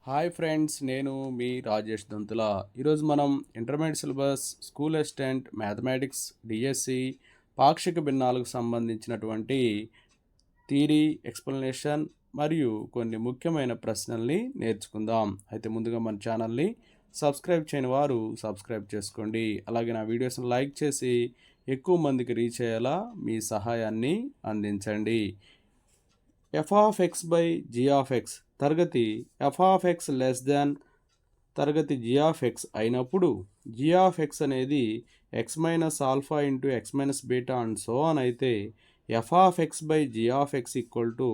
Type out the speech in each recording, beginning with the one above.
Hi friends, నేను మీ రాజేష్ దంతుల. ఈరోజు మనం intermediate syllabus school assistant mathematics DSC పాక్షిక భిన్నాలకు సంబంధించినటువంటి థియరీ ఎక్స్ప్లెనేషన్ మరియు కొన్ని ముఖ్యమైన ప్రశ్నల్ని నేర్చుకుందాం. అయితే ముందుగా మన ఛానల్ని సబ్స్క్రైబ్ చేయని వారు సబ్స్క్రైబ్ చేసుకోండి. అలాగే నా వీడియోస్ని లైక్ చేసి ఎక్కువ మందికి రీచ్ అయ్యేలా మీ సహాయాన్ని అందించండి. F of X by G of x తరగతి f of x less than తరగతి జీ ఆఫ్ ఎక్స్ అయినప్పుడు జీ ఆఫ్ ఎక్స్ అనేది x minus alpha into X minus beta and so అని అయితే F of X by G of X equal to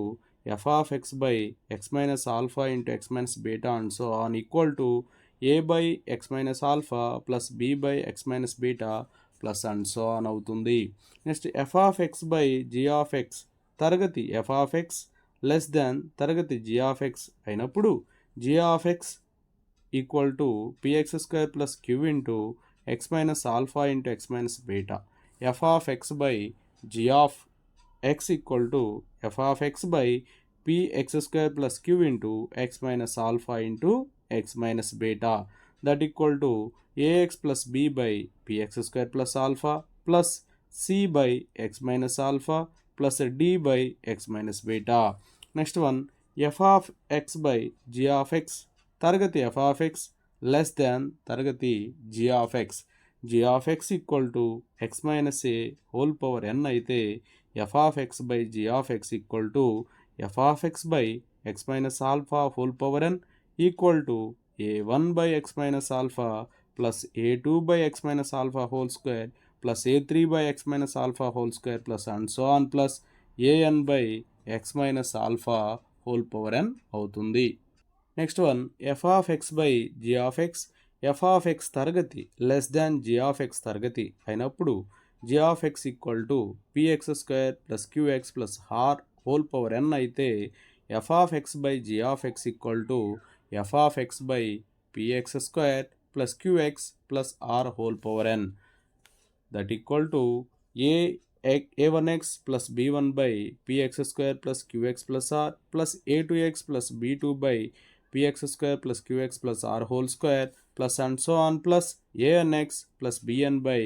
F of X by X minus alpha into X minus beta and so on equal to A by X minus alpha plus B by X minus beta plus and so on అవుతుంది. Next f of X by G of x తరగతి f of x less than తరగతి g of x అయినప్పుడు g of X equal to px square plus q into X minus alpha into X minus beta f of X by G of X equal to F of X by px square plus q into X minus alpha into X minus beta that equal to AX plus B by px square plus alpha plus C by X minus alpha plus D by X minus beta. Next one f of X by G of x తరగతి f of x less than తరగతి g of X equal to x minus a whole power ఎన్ అయితే F of X by G of X equal to F of X by X minus alpha whole power n equal to a one by X minus alpha plus a two by X minus alpha whole square plus a three by X minus alpha whole square plus and so on plus an by X minus alpha whole power n అవుతుంది. Next one f of X by G of x f of x తరగతి less than g of x తరగతి అయినప్పుడు g of X equal to px square plus qx plus R whole power ఎన్ అయితే F of X by G of X equal to F of X by px square plus qx plus R whole power N that equal to a1x plus b1 by px square plus qx plus r plus a2x plus b2 by px square plus qx plus r whole square plus and so on plus anx plus bn by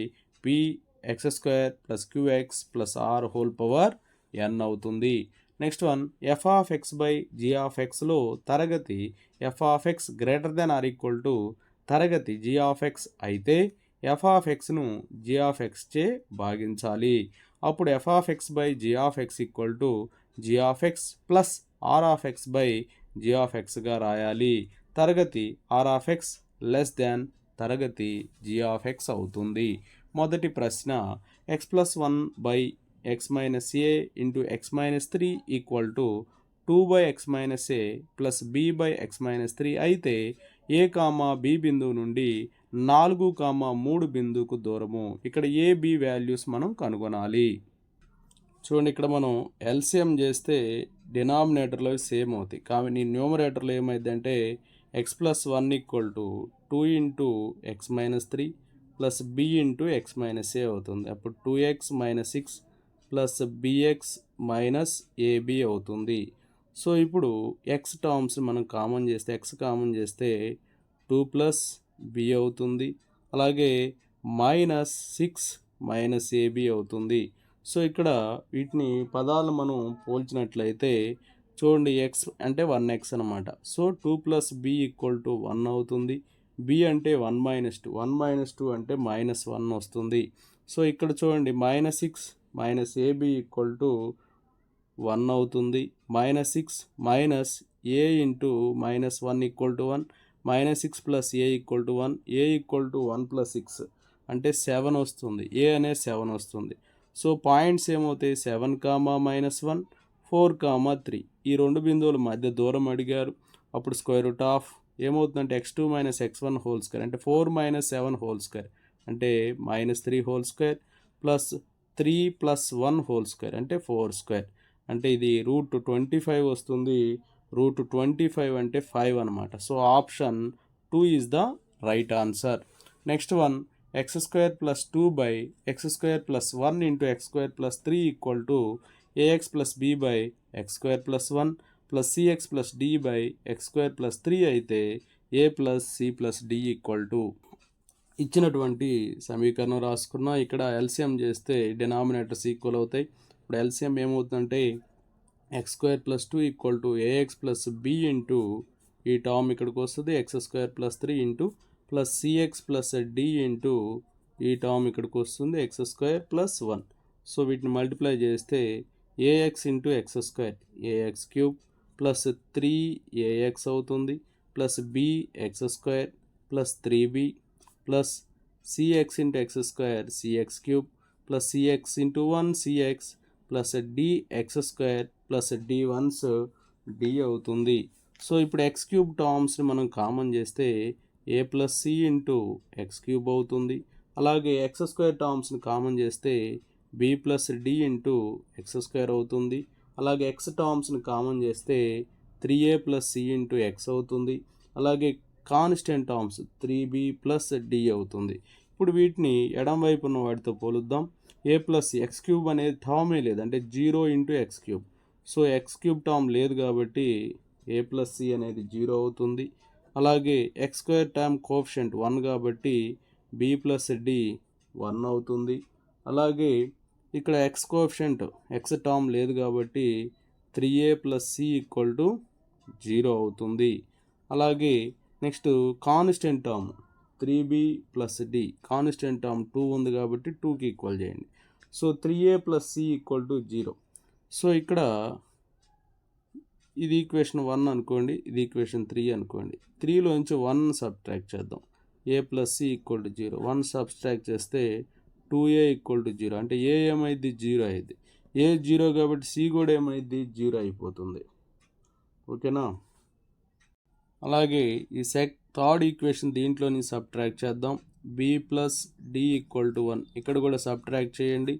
px square plus qx plus r whole power n అవుతుంది. Next one f of X by G of ఎక్స్లో తరగతి f of x greater than or equal to తరగతి g of x అయితే F of ఎక్స్ను g of x చే భాగించాలి. అప్పుడు f of X by G of X equal to g of x plus r of X by G of ఎక్స్గా రాయాలి. తరగతి r of x less than తరగతి g of x అవుతుంది. మొదటి ప్రశ్న X plus one by X minus A into X minus three equal to two by X minus A plus B by X minus three అయితే A comma B బిందువు నుండి 4, 3 బిందువుకు దూరము. ఇక్కడ ఏ బి వాల్యూస్ మనం కనుగొనాలి. చూడండి, ఇక్కడ మనం ఎల్సిఎం చేస్తే డినామినేటర్లో సేమ్ అవుతాయి. కానీ న్యూమరేటర్లో ఏమైందంటే x plus one equal to 2 into X minus three plus B into X minus a అవుతుంది. అప్పుడు 2x minus 6 plus bx minus ab అవుతుంది. సో ఇప్పుడు ఎక్స్ టర్మ్స్ మనం కామన్ చేస్తే ఎక్స్ కామన్ చేస్తే 2 ప్లస్ బి అవుతుంది. అలాగే మైనస్ 6 మైనస్ ఏబి అవుతుంది. సో ఇక్కడ వీటిని పదాలు మనం పోల్చినట్లయితే చూడండి, ఎక్స్ అంటే 1x అనమాట. So 2 plus B equal to 1 అవుతుంది. బి అంటే 1 మైనస్ 2, 1 మైనస్ 2 అంటే మైనస్ 1 వస్తుంది. సో ఇక్కడ చూడండి, minus 6 minus AB equal to 1 అవుతుంది. Minus 6 minus A into minus 1 equal to 1, minus 6 plus A equal to 1, A equal to 1 plus 6 అంటే 7 వస్తుంది. ఏ అనేది 7 వస్తుంది. సో పాయింట్స్ ఏమవుతాయి, 7 కామా మైనస్ 1, 4 కామా 3. ఈ రెండు బిందువుల మధ్య దూరం అడిగారు. అప్పుడు స్క్వేర్ రూట్ ఆఫ్ ఏమవుతుందంటే x2 minus x1 whole square అంటే 4 మైనస్ 7 హోల్ స్క్వేర్ అంటే minus 3 whole square plus 3 plus 1 whole square అంటే 4 స్క్వేర్ అంటే ఇది రూట్ 25 వస్తుంది. రూట్ 25 అంటే 5 అనమాట. So option 2 is the right answer. Next one X square plus 2 by X square plus 1 into X square plus 3 equal to AX plus B by X square plus 1 plus CX plus D by X square plus 3 అయితే ఏ plus C plus D equal to ఇచ్చినటువంటి సమీకరణం రాసుకున్నా. ఇక్కడ LCM చేస్తే denominators equal అవుతాయి. ఇప్పుడు LCM ఏమవుతుందంటే x square plus 2 equal to AX plus B into ఈ టర్మ్ ఇక్కడికి వస్తుంది x square plus 3 into plus CX plus d into ఈ టర్మ్ ఇక్కడికి వస్తుంది ఎక్స్ స్క్వేర్ ప్లస్ 1. సో వీటిని మల్టిప్లై చేస్తే ax into X square ax cube plus 3 ax అవుతుంది plus b x square plus 3b plus cx into X square cx cube plus cx into 1 cx plus d X square plus d ones d అవుతుంది. So ఇప్పుడు x cube టర్మ్స్ని మనం common చేస్తే a plus c into X cube అవుతుంది. అలాగే x square టర్మ్స్ని common చేస్తే b plus d into X square అవుతుంది. అలాగే ఎక్స్ టర్మ్స్ని కామన్ చేస్తే 3a plus c into X అవుతుంది. అలాగే constant terms 3b plus d అవుతుంది. ఇప్పుడు వీటిని ఎడం వైపు ఉన్న వాటితో పోలుద్దాం. ఏ ప్లస్ ఎక్స్ క్యూబ్ అనేది టర్మే లేదు, అంటే 0 into X cube. So X cube term లేదు కాబట్టి ఏ ప్లస్ సి అనేది 0 అవుతుంది. అలాగే ఎక్స్ స్క్వేర్ టర్మ్ కోఎఫిషియంట్ 1 కాబట్టి బి ప్లస్ డి 1 అవుతుంది. అలాగే ఇక్కడ ఎక్స్ కోఎఫిషియంట్ ఎక్స్ టర్మ్ లేదు కాబట్టి 3a plus C equal to 0 అవుతుంది. అలాగే next constant term 3b plus D constant term 2 ఉంది కాబట్టి 2కి ఈక్వల్ చేయండి. So 3a plus C equal to 0. So ఇక్కడ ఇది ఈక్వేషన్ 1 అనుకోండి, ఇది ఈక్వేషన్ 3 అనుకోండి. 3లోంచి 1 సబ్ట్రాక్ట్ చేద్దాం. A plus C equal to 0. 1 subtract చేస్తే 2a ఈక్వల్ టు 0. అంటే ఏ ఏమైంది 0 అయింది. ఏ 0 కాబట్టి సి కూడా ఏమైంది 0 అయిపోతుంది. ఓకేనా. అలాగే ఈ థర్డ్ ఈక్వేషన్ దీంట్లోని సబ్ట్రాక్ట్ చేద్దాం. B plus D equal to 1. ఇక్కడ కూడా సబ్ట్రాక్ట్ చేయండి.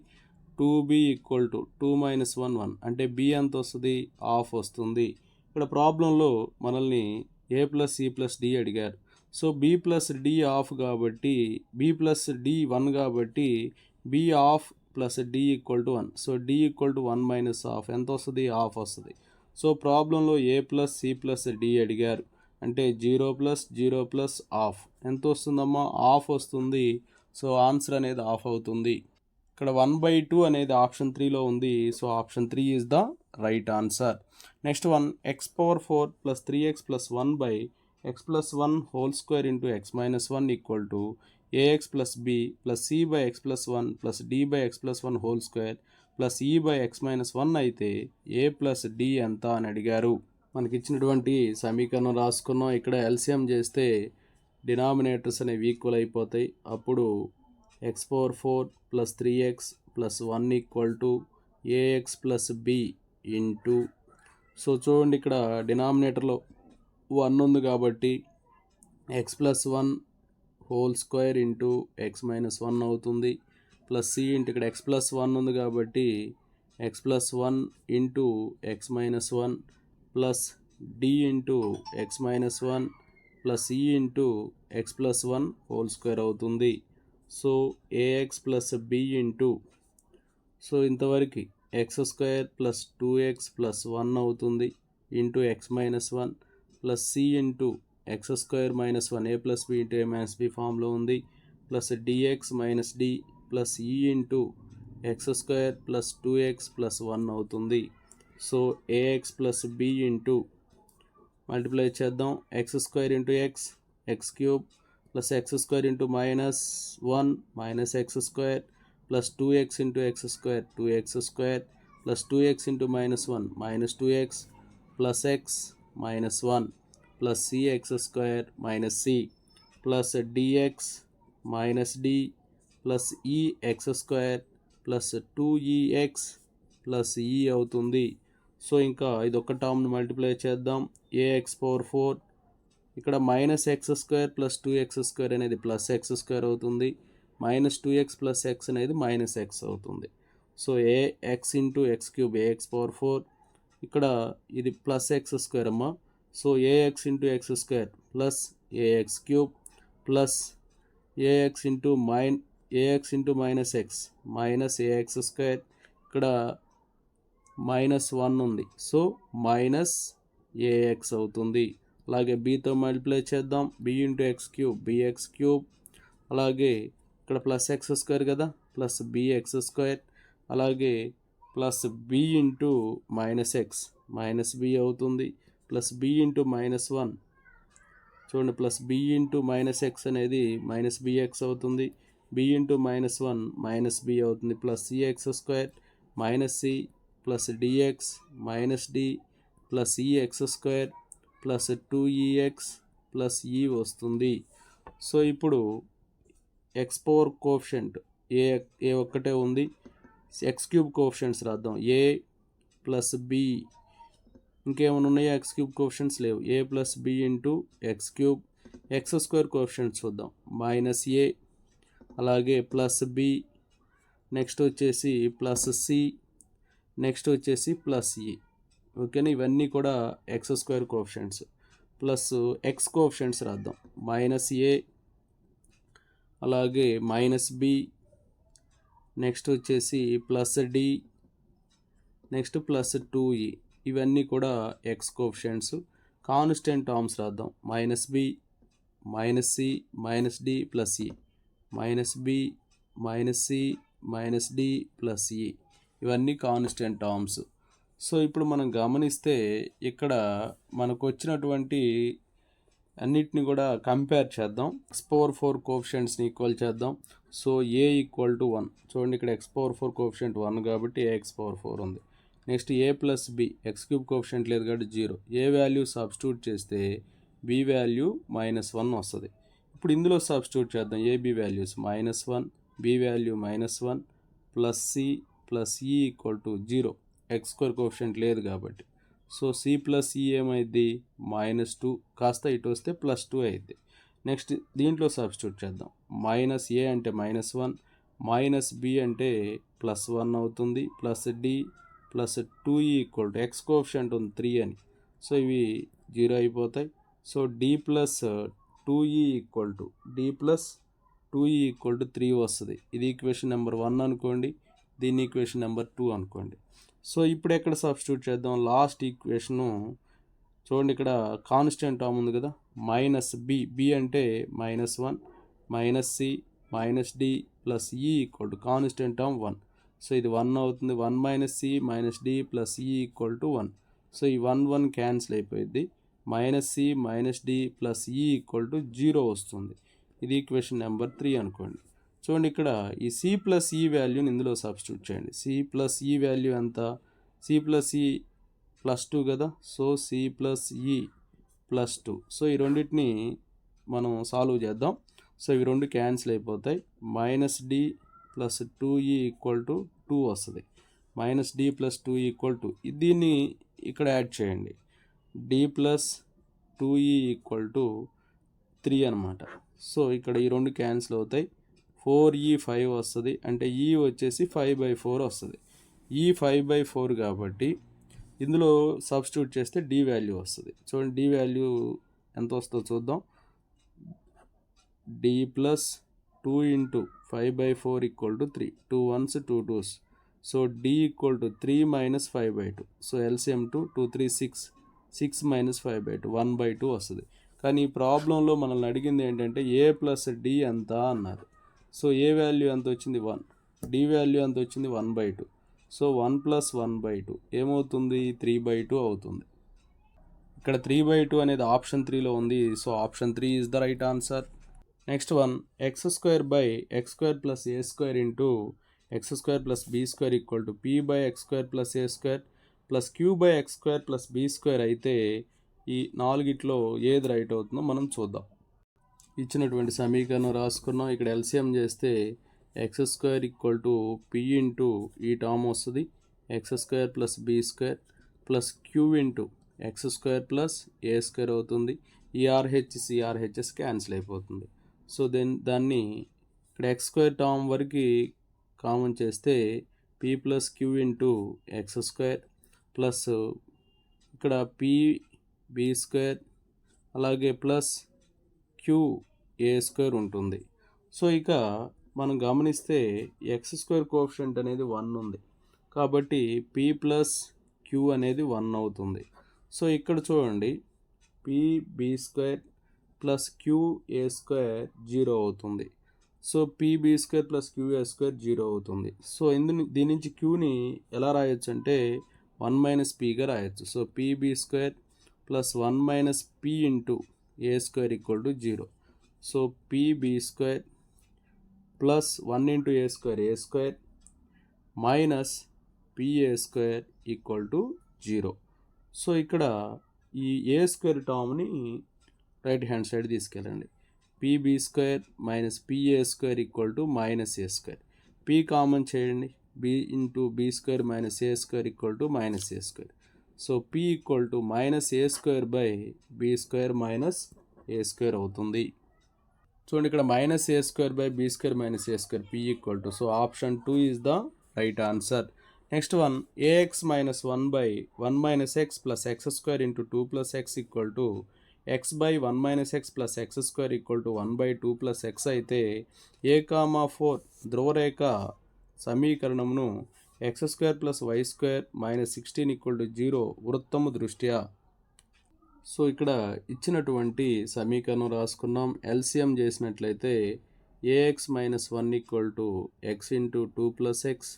2b equal to 2 minus 1 1. అంటే b ఎంత వస్తుంది హాఫ్ వస్తుంది. ఇక్కడ ప్రాబ్లంలో మనల్ని A plus C plus D అడిగారు. So b plus D half కాబట్టి b ప్లస్ డి 1 కాబట్టి b half plus D equal to 1. So D equal to 1 minus half ఎంత వస్తుంది హాఫ్ వస్తుంది. సో ప్రాబ్లంలో A plus C plus D అడిగారు, అంటే 0 plus half ఎంత వస్తుందమ్మా హాఫ్ వస్తుంది. సో ఆన్సర్ అనేది హాఫ్ అవుతుంది. ఇక్కడ 1/2 అనేది ఆప్షన్ 3లో ఉంది. So option 3 is the right answer. Next one X power 4 plus 3x plus 1 by X plus 1 whole square into X minus 1 equal to AX plus B plus C by X plus 1 plus D by X plus 1 whole square plus E by X minus 1 అయితే ఏ plus D ఎంత అని అడిగారు. మనకి ఇచ్చినటువంటి సమీకరణం రాసుకున్నాం. ఇక్కడ LCM చేస్తే డినామినేటర్స్ అనేవి ఈక్వల్ అయిపోతాయి. అప్పుడు x power 4 plus 3x plus 1 equal to AX plus B into. So చూడండి ఇక్కడ డినామినేటర్లో 1 ఉంది కాబట్టి x plus 1 whole square into X minus 1 అవుతుంది. ప్లస్ సి ఇంటూ ఇక్కడ ఎక్స్ ప్లస్ 1 ఉంది కాబట్టి x plus 1 into X minus 1 plus d into X minus 1 plus e into X plus 1 whole square అవుతుంది. So AX plus B into, so ఇంతవరకు x square plus 2x plus 1 అవుతుంది into X minus 1 plus c into X square minus 1 a plus B into a minus b ఫామ్లో ఉంది plus dx minus d plus e into X square plus 2x plus 1 అవుతుంది. So AX plus B into multiply చేద్దాం. X square into x x cube plus X square into minus 1 minus X square plus 2x into X square 2x square plus 2x into minus 1 minus 2x plus x minus 1 plus CX square minus C plus dx minus d plus EX square plus 2ex plus ఈ అవుతుంది. So ఇంకా ఇది ఒక టర్మ్ని multiply చేద్దాం. A x power 4 ఇక్కడ minus X square plus 2x square అనేది plus X square అవుతుంది. మైనస్ 2x ప్లస్ ఎక్స్ అనేది మైనస్ ఎక్స్ అవుతుంది. So AX into X cube AX power 4 ఇక్కడ ఇది ప్లస్ ఎక్స్ స్క్వేర్ అమ్మా. So AX into X square plus ax cube plus ax into minus x minus AX square ఇక్కడ minus 1 ఉంది. So minus ax అవుతుంది. అలాగే బీతో multiply చేద్దాం, b into X cube bx cube, అలాగే ఇక్కడ ప్లస్ ఎక్స్ స్క్వేర్ కదా, ప్లస్ బిఎక్స్ స్క్వేర్, అలాగే plus B into minus x minus b అవుతుంది, plus B into minus one, చూడండి plus B into minus x అనేది మైనస్ బిఎక్స్ అవుతుంది, b into minus one minus b అవుతుంది, plus CX square minus C plus dx minus d plus EX square plus 2EX plus e వస్తుంది. So ఇప్పుడు X power coefficient ఏ ఒక్కటే ఉంది, X cube coefficients రాద్దాం. ఏ plus B, ఇంకేమైనా ఉన్నాయా? X cube coefficients లేవు. A plus B into X cube, x square coefficients చూద్దాం. Minus a, అలాగే ప్లస్ బి, నెక్స్ట్ వచ్చేసి ప్లస్ సి, నెక్స్ట్ వచ్చేసి ప్లస్ ఈ. ఓకేనా, ఇవన్నీ కూడా x square coefficients. Plus x coefficients రాద్దాం. మైనస్ ఏ, అలాగే మైనస్ బి, నెక్స్ట్ వచ్చేసి plus d, next plus 2E. ఇవన్నీ కూడా ఎక్స్ కోఎఫిషియంట్స్. కాన్స్టెంట్ టర్మ్స్ రాద్దాం. Minus b, minus c, minus d plus e, minus b, minus c, minus d plus ఈ. ఇవన్నీ constant terms. So ఇప్పుడు మనం గమనిస్తే ఇక్కడ మనకు వచ్చినటువంటి అన్నిటిని కూడా కంపేర్ చేద్దాం. ఎక్స్ పవర్ 4 కోఎఫిషియంట్స్ని ఈక్వల్ చేద్దాం. So A equal to 1. చూడండి ఇక్కడ ఎక్స్ పవర్ 4 కోఎఫిషియంట్ 1 కాబట్టి ఎక్స్ పవర్ 4 ఉంది. Next a plus b, x cube coefficient లేదు కాబట్టి 0. ఏ వాల్యూ సబ్స్టిట్యూట్ చేస్తే బి వాల్యూ -1 వస్తుంది. ఇప్పుడు ఇందులో సబ్స్టిట్యూట్ చేద్దాం. Ab values -1, B value -1 plus C plus e equal to 0. X square coefficient లేదు కాబట్టి. సో సి ప్లస్ ఈ ఏమైంది? -2, కాస్త ఇటు వస్తే +2 అయింది. నెక్స్ట్ దీంట్లో సబ్స్టిట్యూట్ చేద్దాం. మైనస్ ఏ అంటే -1, మైనస్ బి అంటే +1 అవుతుంది, plus D plus 2E equal to x coefficient ఉంది 3 అని, సో ఇవి 0 అయిపోతాయి. So d plus 2E equal to 3 వస్తుంది. ఇది ఈక్వేషన్ నెంబర్ 1 అనుకోండి, దీన్ని ఈక్వేషన్ నెంబర్ 2 అనుకోండి. సో ఇప్పుడు ఎక్కడ సబ్స్టిట్యూట్ చేద్దాం? లాస్ట్ ఈక్వేషను చూడండి, ఇక్కడ కాన్స్టెంట్ టర్మ్ ఉంది కదా, మైనస్ బి అంటే -1, minus c minus d plus e equal to constant term 1. So ఇది 1 అవుతుంది. 1 minus c minus d plus e equal to 1. So ఈ 1 క్యాన్సిల్ అయిపోయింది. Minus c minus d plus e equal to 0 వస్తుంది. ఇది equation number 3 అనుకోండి. చూడండి ఇక్కడ ఈ సి ప్లస్ ఈ వాల్యూని ఇందులో సబ్స్టిట్యూట్ చేయండి. సి ప్లస్ ఈ వాల్యూ ఎంత? సి ప్లస్ ఈ +2 కదా, సో సి ప్లస్ ఈ +2. సో ఈ రెండింటిని మనం సాల్వ్ చేద్దాం. సో ఇవి రెండు క్యాన్సిల్ అయిపోతాయి. Minus d plus 2E equal to 2 వస్తుంది. Minus d plus 2 equal to, దీన్ని ఇక్కడ యాడ్ చేయండి. D plus 2E equal to 3 అనమాట. సో ఇక్కడ ఈ రెండు క్యాన్సిల్ అవుతాయి. 4E 5 వస్తుంది, అంటే ఈ వచ్చేసి 5/4 వస్తుంది. ఈ 5/4 కాబట్టి ఇందులో సబ్స్టిట్యూట్ చేస్తే డి వాల్యూ వస్తుంది. చూడండి డి వాల్యూ ఎంత వస్తుందో చూద్దాం. D plus 2 into 5/4 equal to 3, 2 1s 2 2s. So D equal to 3 minus 5/2. So LCM 2 2 3 6, 6 minus 5/2 1/2 వస్తుంది. కానీ ఈ ప్రాబ్లంలో మనల్ని అడిగింది ఏంటంటే ఏ ప్లస్ డి ఎంత అన్నారు. సో ఏ వాల్యూ ఎంత వచ్చింది? 1. డి వాల్యూ ఎంత వచ్చింది? 1/2. సో 1 + 1/2 ఏమవుతుంది? 3/2 అవుతుంది. ఇక్కడ 3/2 అనేది ఆప్షన్ 3లో ఉంది. So option 3 is the right answer. Next one, x² plus a² into x² plus b² equal to p/x² plus a² plus q/x² plus b² అయితే ఈ నాలుగిట్లో ఏది రైట్ అవుతుందో మనం చూద్దాం. ఇచ్చినటువంటి సమీకరణం రాసుకున్నాం. ఇక్కడ ఎల్సిఎం చేస్తే x² equal to p into ఈ టర్మ్ వస్తుంది, x² plus b² plus q into x² plus a² అవుతుంది. ఈ RHS క్యాన్సిల్ అయిపోతుంది. సో దాన్ని ఇక్కడ x² టర్మ్ వరకు కామన్ చేస్తే p plus q into x² plus ఇక్కడ p/b² అలాగే ప్లస్ q/a² ఉంటుంది. సో ఇక మనం గమనిస్తే x² కోఎఫిషియంట్ అనేది 1 ఉంది కాబట్టి p ప్లస్ q అనేది 1 అవుతుంది. సో ఇక్కడ చూడండి p b square plus q a square 0 అవుతుంది. So PB square plus q a square 0 అవుతుంది. సో దీని నుంచి క్యూని ఎలా రాయొచ్చు అంటే 1 మైనస్ పీగా రాయొచ్చు. So PB square plus 1 minus P into A square equal to 0. So PB square plus 1 into A square minus PA square equal to 0. So ఇక్కడ ఈ ఏ స్క్వేర్ టర్మ్ని రైట్ హ్యాండ్ సైడ్ తీసుకెళ్ళండి. PB square minus PA square equal to minus A square. P common చేయండి. B into B square minus A square equal to minus A square. So P equal to minus A square by b square minus A square అవుతుంది. చూడండి ఇక్కడ minus A square by b square minus A square p equal to. So option 2 is the right answer. Next one a x minus 1 by 1 minus x plus X square into 2 plus x equal to x by 1 minus x plus X square equal to 1 by 2 plus x అయితే A,4 ధ్రువరేఖ సమీకరణమును x square plus y square minus 16 equal to 0 వృత్తము దృష్ట్యా. So ఇక్కడ ఇచ్చినటువంటి సమీకరణం రాసుకున్నాం. LCM చేసినట్లయితే a x minus 1 equal to x into 2 plus x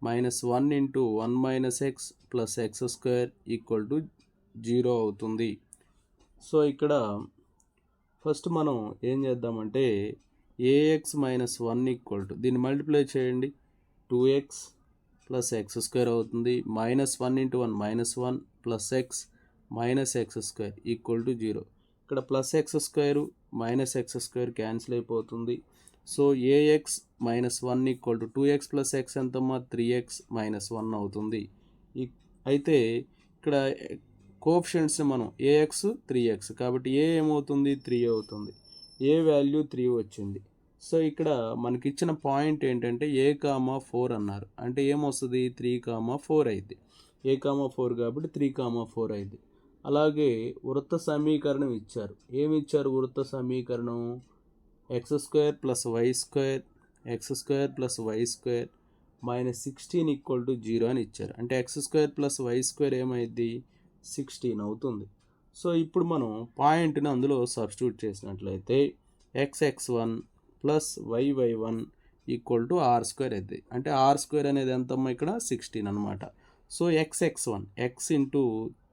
minus 1 into 1 minus x plus X square equal to 0 అవుతుంది. సో ఇక్కడ ఫస్ట్ మనం ఏం చేద్దామంటే ఏఎక్స్ మైనస్ 1 ఈక్వల్ టు దీన్ని మల్టిప్లై చేయండి. 2x ప్లస్ ఎక్స్ స్క్వేర్ అవుతుంది. Minus 1 into 1 minus 1 plus x minus X square equal to 0. ఇక్కడ plus X square minus X square cancel అయిపోతుంది. So AX minus 1 equal to 2x plus X ఎంతమ్మా 3x minus 1 అవుతుంది. అయితే ఇక్కడ కోఎఫిషియంట్స్ని మనం AX 3x కాబట్టి ఏ ఏమవుతుంది 3 అవుతుంది. ఏ వాల్యూ 3 వచ్చింది. సో ఇక్కడ మనకి ఇచ్చిన పాయింట్ ఏంటంటే A,4 అన్నారు. అంటే ఏమొస్తుంది 3,4 అయింది. A,4 కాబట్టి 3,4 అయింది. అలాగే వృత్త సమీకరణం ఇచ్చారు. ఏమి ఇచ్చారు వృత్త సమీకరణం? X square plus y square x square plus y square minus 16 equal to 0 అని ఇచ్చారు. అంటే x square plus y square ఏమైంది 16 అవుతుంది. సో ఇప్పుడు మనం పాయింట్ని అందులో సబ్స్టిట్యూట్ చేసినట్లయితే xx1 plus yy1 equal to r square అవుతుంది. అంటే ఆర్ స్క్వేర్ అనేది ఎంతమ్మా ఇక్కడ 16 అనమాట. సో xx1 x ఇంటూ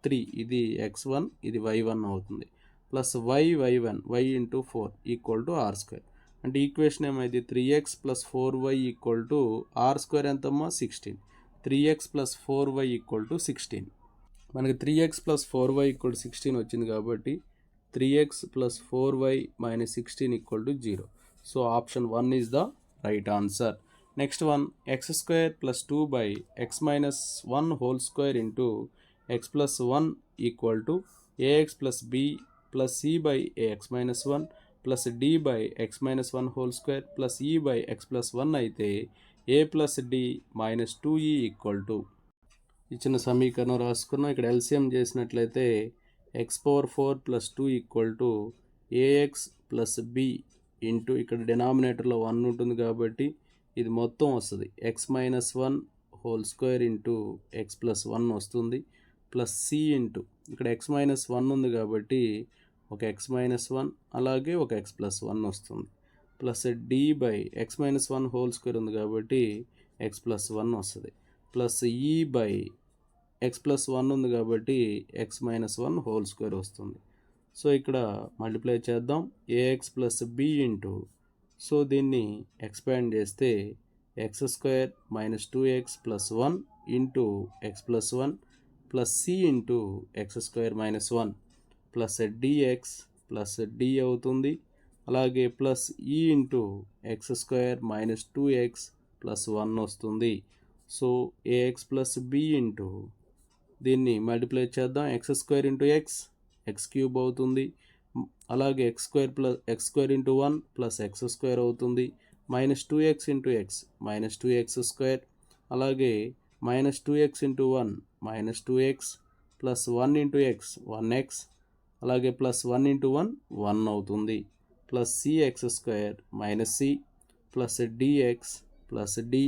3 ఇది x1 ఇది y1 అవుతుంది. Plus y1 y into 4 equal to r square. అంటే ఈక్వేషన్ ఏమైంది 3x plus 4y equal to r square ఎంతమ్మా 16. 3x plus 4y equal to 16. మనకి 3x plus 4y equal to 16 వచ్చింది కాబట్టి 3x plus 4y minus 16 equal to 0. So option 1 is the right answer. Next one X square plus 2 by X minus 1 whole square into X plus 1 equal to AX plus B plus C by AX minus 1 plus D by X minus 1 whole square plus E by X plus 1 అయితే ఏ plus D minus 2ఈ equal to. ఇచ్చిన సమీకరణం రాసుకున్నాం. ఇక్కడ LCM చేసినట్లయితే x⁴ plus 2 equal to AX plus B into ఇక్కడ డినామినేటర్లో 1 ఉంటుంది కాబట్టి ఇది మొత్తం వస్తుంది x minus 1 whole square into X plus 1 వస్తుంది ప్లస్ సి ఇంటూ ఇక్కడ ఎక్స్ మైనస్ 1 ఉంది కాబట్టి ఒక ఎక్స్ మైనస్ 1 అలాగే ఒక ఎక్స్ ప్లస్ 1 వస్తుంది plus D by X minus 1 whole square ఉంది కాబట్టి ఎక్స్ ప్లస్ 1 వస్తుంది plus E by X plus 1 ఉంది కాబట్టి ఎక్స్ మైనస్ 1 హోల్ స్క్వేర్ వస్తుంది. సో ఇక్కడ మల్టిప్లై చేద్దాం a x plus B into so దీన్ని ఎక్స్పాండ్ చేస్తే x square minus 2x plus 1 into X plus 1 plus c into X square minus 1 plus dx plus d అవుతుంది. అలాగే plus e into X square minus 2x plus 1 వస్తుంది. So AX plus B into దీన్ని multiply చేద్దాం x square into X cube అవుతుంది. అలాగే x square into 1 plus X square అవుతుంది minus 2x into X minus 2x square అలాగే minus 2x into 1 minus 2x plus 1 into X 1x అలాగే plus 1 into 1 1 అవుతుంది plus CX square minus C plus dx plus D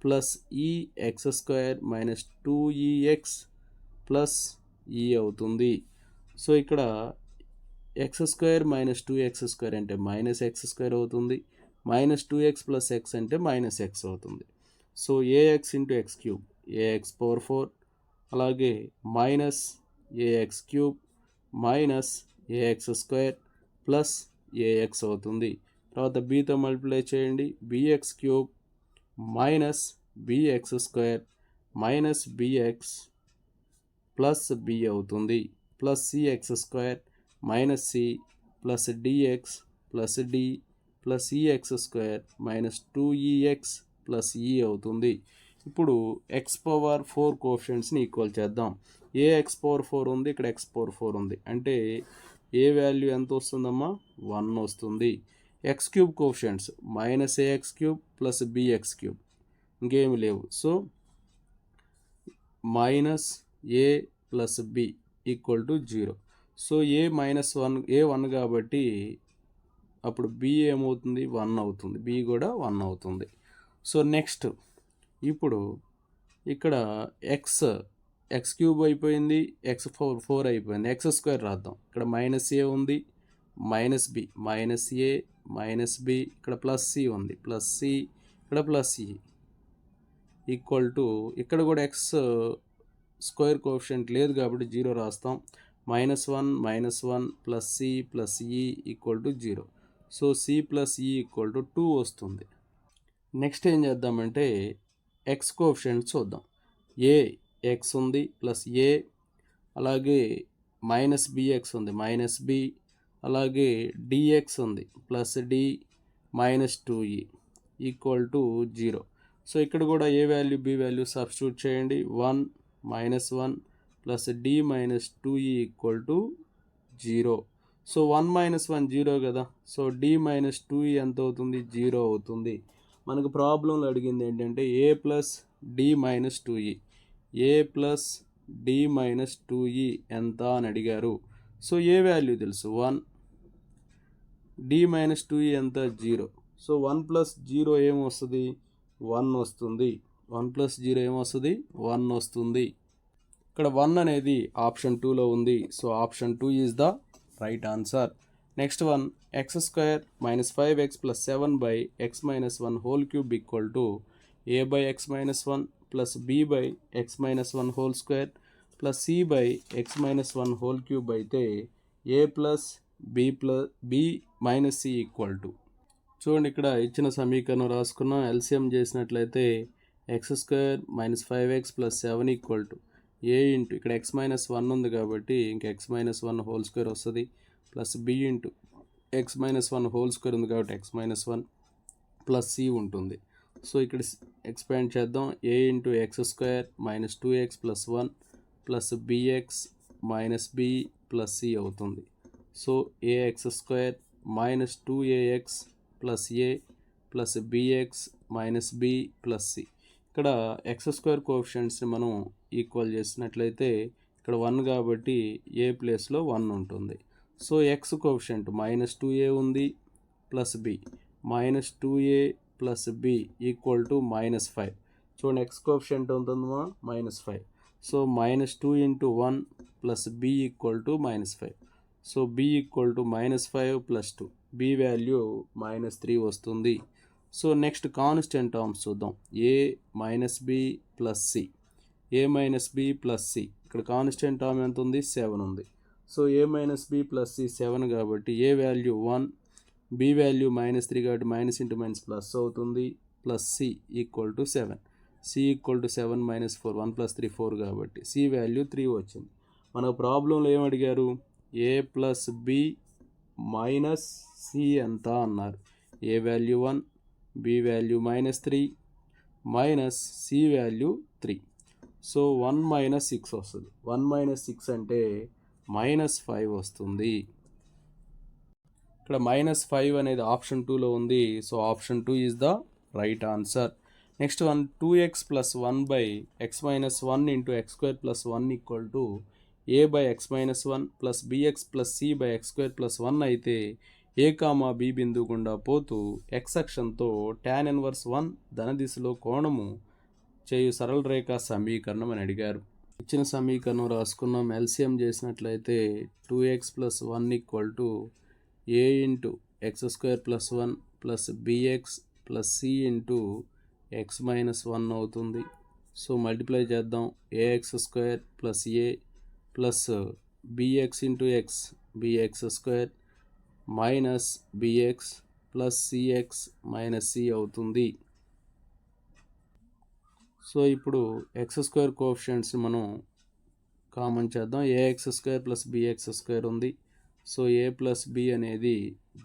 plus EX square minus 2ex plus ఈ అవుతుంది. So ఇక్కడ X square minus 2x² అంటే minus x² అవుతుంది. Minus 2x plus X అంటే minus X అవుతుంది. So AX into X cube AX power 4 అలాగే minus AX cube minus AX square plus AX అవుతుంది. తర్వాత బీతో మల్టిప్లై చేయండి. BX cube minus BX square minus BX plus B అవుతుంది. Plus CX square minus C plus dx plus D plus EX square minus 2EX plus ఈ అవుతుంది. ఇప్పుడు X power 4 కోఎఫిషియంట్స్ని equal చేద్దాం. ఏ X power 4 ఉంది, ఇక్కడ ఎక్స్ పవర్ 4 ఉంది, అంటే ఏ value ఎంత వస్తుందమ్మా? 1 వస్తుంది. X cube coefficients minus AX cube plus b x cube, ఇంకేమి లేవు. So minus A plus B equal to 0. So a minus 1 a 1 కాబట్టి అప్పుడు బి ఏమవుతుంది? 1 అవుతుంది. బి కూడా 1 అవుతుంది. సో నెక్స్ట్ ఇప్పుడు ఇక్కడ ఎక్స్ క్యూబ్ అయిపోయింది, ఎక్స్ 4 అయిపోయింది, ఎక్స్ స్క్వేర్ రాద్దాం. ఇక్కడ మైనస్ ఏ ఉంది, మైనస్ బి, మైనస్ ఏ మైనస్ బి, ఇక్కడ ప్లస్ సి ఉంది, ప్లస్ సి, ఇక్కడ ప్లస్ సి ఈక్వల్ టు ఇక్కడ కూడా ఎక్స్ స్క్వేర్ కోఎఫిషియంట్ లేదు కాబట్టి 0 రాస్తాం. -1 plus C plus e equal to 0. So c plus e equal to 2 వస్తుంది. నెక్స్ట్ ఏం చేద్దామంటే ఎక్స్ కోఎఫిషియంట్స్ చూద్దాం. ఏ ఎక్స్ ఉంది ప్లస్ ఏ, అలాగే మైనస్ బిఎక్స్ ఉంది మైనస్ బి, అలాగే డిఎక్స్ ఉంది plus D minus 2e equal to 0. So ఇక్కడ కూడా a value b value substitute చేయండి. 1 plus D minus 2e equal to 0. So 1 - 1 0 కదా. సో డి మైనస్ 2e ఎంత అవుతుంది? 0 అవుతుంది. మనకు ప్రాబ్లంలో అడిగింది ఏంటంటే A plus D minus 2e, A plus D minus 2e ఎంత అని అడిగారు. సో ఏ వాల్యూ తెలుసు? 1, డి మైనస్ 2e ఎంత? 0. సో 1 ప్లస్ 0 ఏమొస్తుంది? 1 వస్తుంది. 1 ప్లస్ 0 ఏమొస్తుంది? 1 వస్తుంది. ఇక్కడ 1 అనేది ఆప్షన్ 2లో ఉంది. So option 2 is the right answer. Next one, X square minus 5x plus 7 by X minus 1 whole cube equal to A by X minus 1 plus B by X minus 1 whole square plus C by X minus 1 whole cube అయితే ఏ plus B minus C equal to. చూడండి ఇక్కడ ఇచ్చిన సమీకరణం రాసుకున్నాం. LCM చేసినట్లయితే X square minus 5x plus 7 equal to A into ఇక్కడ X minus 1 ఉంది కాబట్టి ఇంకా ఎక్స్ మైనస్ 1 హోల్ స్క్వేర్ వస్తుంది, plus B into X minus 1 whole square ఉంది కాబట్టి ఎక్స్ మైనస్ 1 ప్లస్ సి ఉంటుంది. సో ఇక్కడ ఎక్స్పాండ్ చేద్దాం. A into X square minus 2x plus 1 plus bx minus B plus C అవుతుంది. So AX square minus 2ax plus A plus bx minus B plus C. ఇక్కడ X square కోఎఫిషియంట్స్ని మనం equal చేసినట్లయితే ఇక్కడ 1 కాబట్టి ఏ ప్లేస్లో 1 ఉంటుంది. So X coefficient minus 2a ఉంది plus B, minus 2a plus B equal to minus 5. Chudandi x coefficient ఉంటుందమ్మా minus 5. So minus 2 into 1 plus B equal to minus 5. So b equal to minus 5 plus 2, b value minus 3 వస్తుంది. So next constant terms చూద్దాం. A minus B plus c, a minus B plus C, ఇక్కడ constant term ఎంత ఉంది? 7 ఉంది. So a minus B plus c 7 కాబట్టి a value 1, B value minus 3 కాబట్టి minus into minus plus అవుతుంది, plus C equal to 7. C equal to 7 minus 4, 1 plus 3 4 కాబట్టి C value 3 వచ్చింది. మన ప్రాబ్లంలో ఏం అడిగారు? A plus B minus C ఎంత అన్నారు. A value 1, B value minus 3 minus C value 3. So 1 minus 6 వస్తుంది. 1 మైనస్ 6 అంటే మైనస్ 5 వస్తుంది. ఇక్కడ మైనస్ 5 అనేది ఆప్షన్ 2లో ఉంది. So option 2 is the right answer. Next one, 2x plus 1 by X minus 1 into X square plus 1 equal to A by X minus 1 plus b x plus C by X square plus 1 అయితే A comma B బిందువు గుండా పోతూ X అక్షంతో tan 1 ధన దిశలో కోణము చేయు సరళ రేఖ సమీకరణం అని అడిగారు. ఇచ్చిన సమీకరణం రాసుకున్నాం. ఎల్సిఎం చేసినట్లయితే 2x + 1 = a into x² + 1 plus bx plus c into x - 1 అవుతుంది. సో మల్టిప్లై చేద్దాం. ax² plus a plus bx into x bx² minus bx plus cx minus c అవుతుంది. సో ఇప్పుడు x² కోఎఫిషియంట్స్ని మనం కామన్ చేద్దాం. ax² ప్లస్ bx² ఉంది. So a plus b అనేది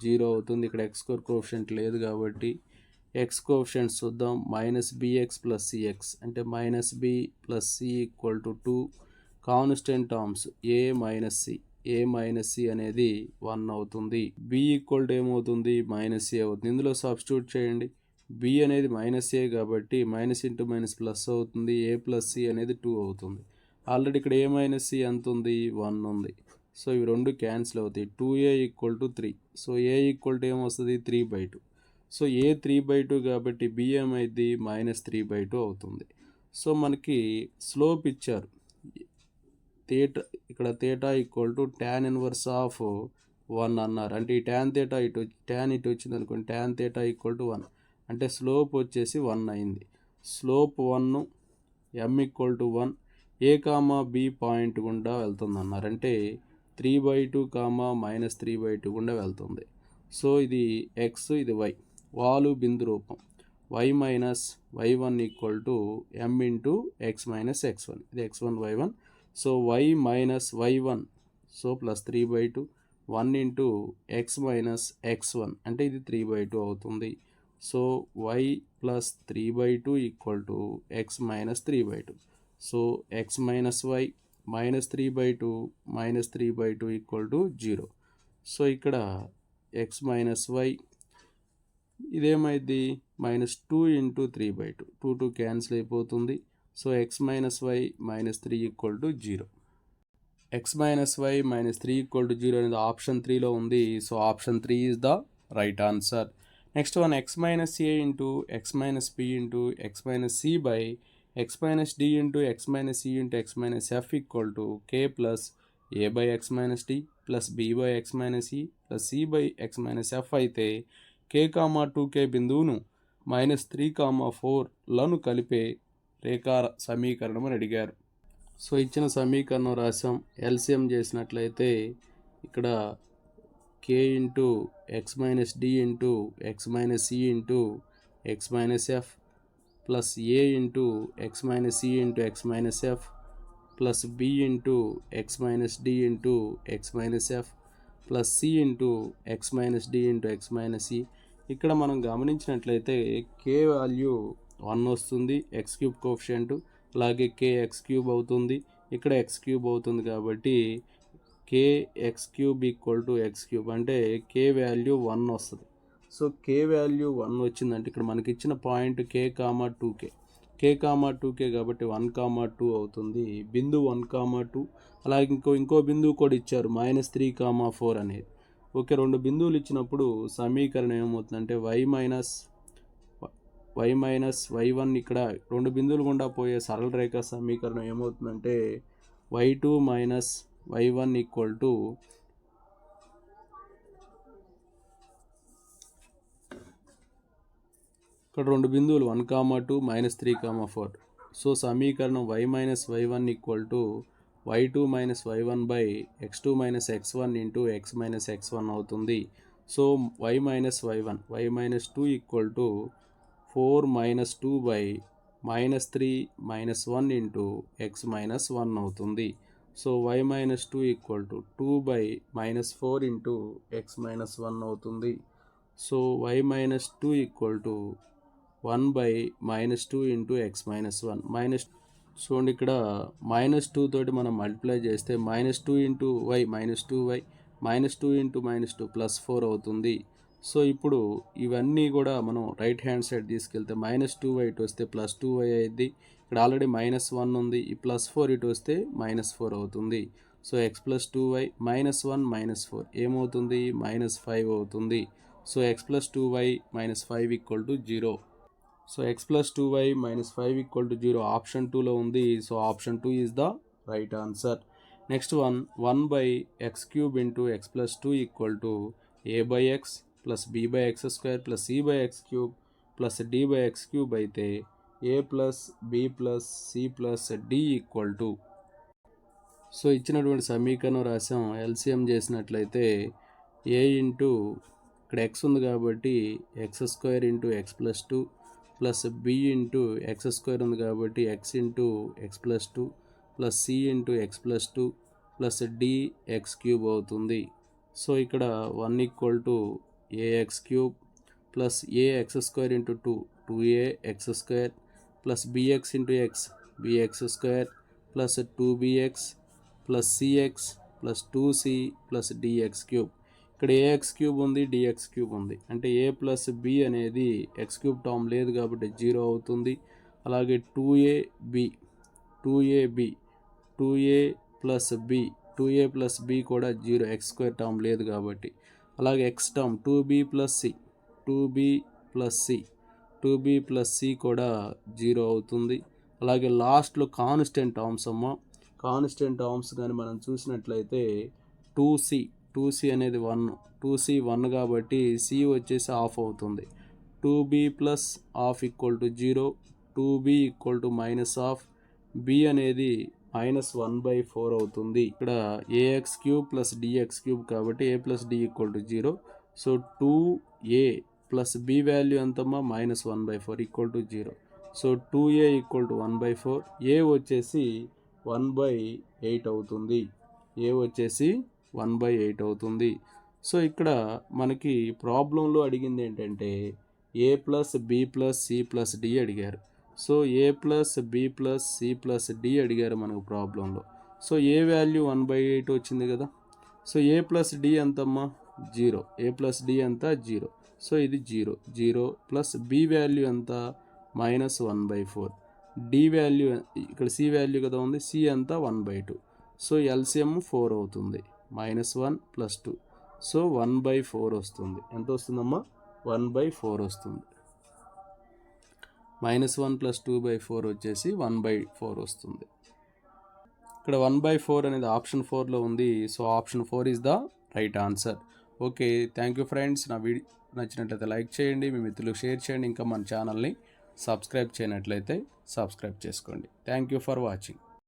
0 అవుతుంది. ఇక్కడ x² కోఎఫిషియంట్ లేదు కాబట్టి x కోఎఫిషియంట్స్ చూద్దాం. -bx ప్లస్ cx అంటే -b plus c = 2. Constant terms a minus c అనేది 1 అవుతుంది. b ఈక్వల్ టు ఏమవుతుంది? -a అవుతుంది. ఇందులో సబ్స్టిట్యూట్ చేయండి. b అనేది -a కాబట్టి మైనస్ ఇంటూ మైనస్ ప్లస్ అవుతుంది. a ప్లస్ c అనేది 2 అవుతుంది. ఆల్రెడీ ఇక్కడ a మైనస్ c ఎంత ఉంది? 1 ఉంది. సో ఇవి రెండు క్యాన్సిల్ అవుతాయి. 2a = 3. So a equal to ఏమొస్తుంది? 3/2. సో a 3/2 కాబట్టి b ఏమైంది? -3/2 అవుతుంది. సో మనకి స్లోప్ ఇచ్చారు. ఇక్కడ θ = tan ఇన్వర్స్ ఆఫ్ 1 అన్నారు. అంటే ఈ tan θ ఇటు వచ్చింది అనుకోండి. tan θ = 1 అంటే స్లోప్ వచ్చేసి 1 అయింది. Slope 1 m = 1 a, b point గుండా వెళ్తుంది అన్నారు. అంటే 3/2 -3/2 గుండా వెళ్తుంది. సో ఇది x, ఇది y. వాలు బిందు రూపం y minus y1 = m into x minus x1. ఇది x1 y1. So y minus y1 so plus 3/2 1 into x minus x1 అంటే ఇది 3/2 అవుతుంది. So y plus 3/2 = x minus 3/2. So x minus y -3/2 -3/2 = 0. So ఇక్కడ x minus y ఇదేమైంది? -2 into 3/2 2 cancel అయిపోతుంది. So x minus y -3 = 0. x minus y -3 = 0 అనేది option 3లో ఉంది. So option 3 is the right answer. Next one x minus a into x minus b into x minus c by x minus d into x minus c into x minus f = k plus a by x minus d plus b by x minus e plus c by x minus f అయితే k, 2k బిందువును -3, 4లను కలిపే రేఖా సమీకరణం అని అడిగారు. So ఇచ్చిన సమీకరణం రాసాం. LCM చేసినట్లయితే ఇక్కడ k into x minus d into x minus c into x minus f plus a into x minus c into x minus f plus b into x minus d into x minus f plus c into x minus d into x minus e. ఇక్కడ మనం గమనించినట్లయితే k value 1 వస్తుంది. x³ coefficient అలాగే k x³ అవుతుంది. ఇక్కడ x³ అవుతుంది కాబట్టి kx³ = x³ అంటే k వాల్యూ 1 వస్తుంది. సో k వాల్యూ 1 వచ్చిందంటే ఇక్కడ మనకి ఇచ్చిన పాయింట్ k, 2k కాబట్టి 1, 2 అవుతుంది. బిందువు 1, 2 అలాగే ఇంకో బిందువు కూడా ఇచ్చారు -3, 4 అనేది. ఓకే, రెండు బిందువులు ఇచ్చినప్పుడు సమీకరణం ఏమవుతుందంటే y మైనస్ y1 ఇక్కడ రెండు బిందువులు గుండా పోయే సరళ రేఖ సమీకరణం ఏమవుతుందంటే y2 మైనస్ y1 = ఇక్కడ రెండు బిందువులు 1, 2 -3, 4. సో సమీకరణం y minus y1 = y2 minus y1 by x2 minus x1 into x minus x1 అవుతుంది. So y minus y1 -2 = 4 minus 2 by -3 -1 into x minus 1 అవుతుంది. So y minus 2 = 2 by -4 into x minus 1 అవుతుంది. So y minus 2 = 1 by -2 into x minus 1 చూడండి ఇక్కడ -2 తోటి మనం multiply చేస్తే -2 into y -2y -2 into -2 +4 అవుతుంది. So ఇప్పుడు ఇవన్నీ కూడా మనం రైట్ హ్యాండ్ సైడ్ తీసుకెళ్తే -2y ఇటు వస్తే +2y అయింది. ఇక్కడ ఆల్రెడీ -1 ఉంది. ఈ +4 ఇటు వస్తే -4 అవుతుంది. సో x + 2y -1 -4 ఏమవుతుంది? -5 అవుతుంది. So x + 2y -5 = 0. సో x plus 2y minus 5 equal to 0 option 2లో ఉంది. So option 2 is the right answer. Next one 1 by X cube into X plus 2 equal to A by X plus B by X square plus C by X cube plus D by X cube అయితే ఏ plus B plus C plus D equal to, so ఇచ్చినటువంటి సమీకరణం రాసాం. LCM చేసినట్లయితే ఏ into ఇక్కడ x ఉంది కాబట్టి x square into X plus 2 plus B into X square ఉంది కాబట్టి x into X plus 2 plus c into X plus 2 plus d x cube అవుతుంది. సో ఇక్కడ 1 equal to a x cube plus a x square into 2 x square plus b x into x b x square plus 2bx plus CX plus 2c plus dx cube. ఇక్కడ AX cube ఉంది, d x cube ఉంది, అంటే ఏ plus B అనేది X cube term లేదు కాబట్టి 0 అవుతుంది. అలాగే 2ab 2a plus B 2a plus B కూడా 0 ఎక్స్ స్క్వేర్ టర్మ్ లేదు కాబట్టి. అలాగే x term 2b plus c 2b plus c 2b plus c కూడా 0 అవుతుంది. అలాగే లాస్ట్లో కాన్స్టెంట్ టర్మ్స్ కాన్స్టెంట్ టర్మ్స్ కానీ మనం చూసినట్లయితే 2c అనేది 1, 2c 1 కాబట్టి సి వచ్చేసి హాఫ్ అవుతుంది. 2b plus half equal to 0, 2b equal to minus half, B అనేది మైనస్ 1/4 అవుతుంది. ఇక్కడ AX cube plus dx cube కాబట్టి A plus D equal to 0. So 2a plus B value ఎంతమ్మా minus 1/4 equal to 0. So 2a equal to 1/4, A వచ్చేసి 1/8 అవుతుంది. ఏ వచ్చేసి 1/8 అవుతుంది. So ఇక్కడ మనకి ప్రాబ్లంలో అడిగింది ఏంటంటే A plus B plus C plus D అడిగారు. So A plus B plus C plus D అడిగారు మనకు ప్రాబ్లంలో. సో ఏ వాల్యూ 1/8 వచ్చింది కదా. సో ఏ ప్లస్ డి ఎంతమ్మా 0, ఏ ప్లస్ డి ఎంత 0. సో ఇది 0 ప్లస్ బి వాల్యూ ఎంత మైనస్ 1/4, డి వాల్యూ ఇక్కడ సి వాల్యూ కదా ఉంది, సి ఎంత 1/2. సో ఎల్సిఎం 4 అవుతుంది. -1 + 2, సో 1/4 వస్తుంది. ఎంత వస్తుందమ్మా 1/4 వస్తుంది. -1 + 2/4 వచ్చేసి 1/4 వస్తుంది. ఇక్కడ 1/4 అనేది ఆప్షన్ 4లో ఉంది. So option 4 is the right answer. Okay, thank you friends. నా వీడియో నచ్చినట్లయితే లైక్ చేయండి, మీ మిత్రులకు షేర్ చేయండి, ఇంకా మన ఛానల్ని సబ్స్క్రైబ్ చేయనట్లయితే సబ్స్క్రైబ్ చేసుకోండి. Thank you for watching.